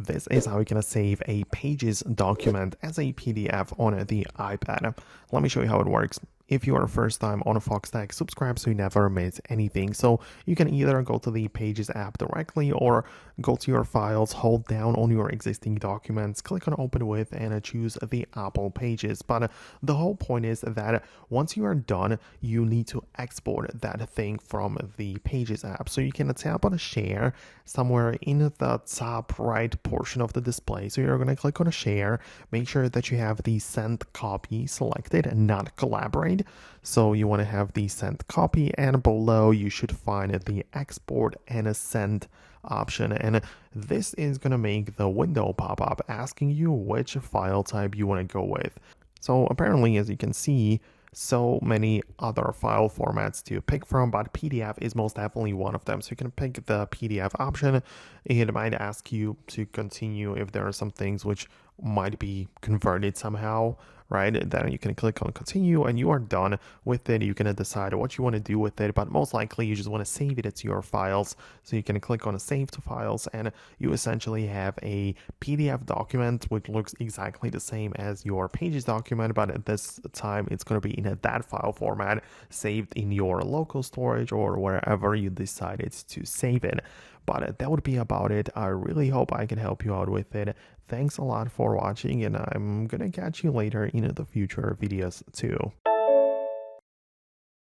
this is how you can save a Pages document as a PDF on the iPad. Let me show you how it works. If you are first time on Foxtecc, subscribe so you never miss anything. So you can either go to the Pages app directly or go to your files, hold down on your existing documents, click on open with and choose the Apple Pages. But the whole point is that once you are done, you need to export that thing from the Pages app. So you can tap on share somewhere in the top right portion of the display. So you're going to click on share, make sure that you have the send copy selected and not collaborate. So you want to have the send copy, and below you should find the export and send option, and this is going to make the window pop up asking you which file type you want to go with. So apparently, as you can see, so many other file formats to pick from, but PDF is most definitely one of them. So you can pick the PDF option. It might ask you to continue if there are some things which might be converted somehow, right? Then you can click on continue and you are done with it. You can decide what you want to do with it, but most likely you just want to save it to your files. So you can click on save to files and you essentially have a PDF document which looks exactly the same as your Pages document, but at this time it's going to be in that file format saved in your local storage or wherever you decided to save it. But that would be about it. I really hope I can help you out with it. Thanks a lot for watching, and I'm gonna catch you later in the future videos too.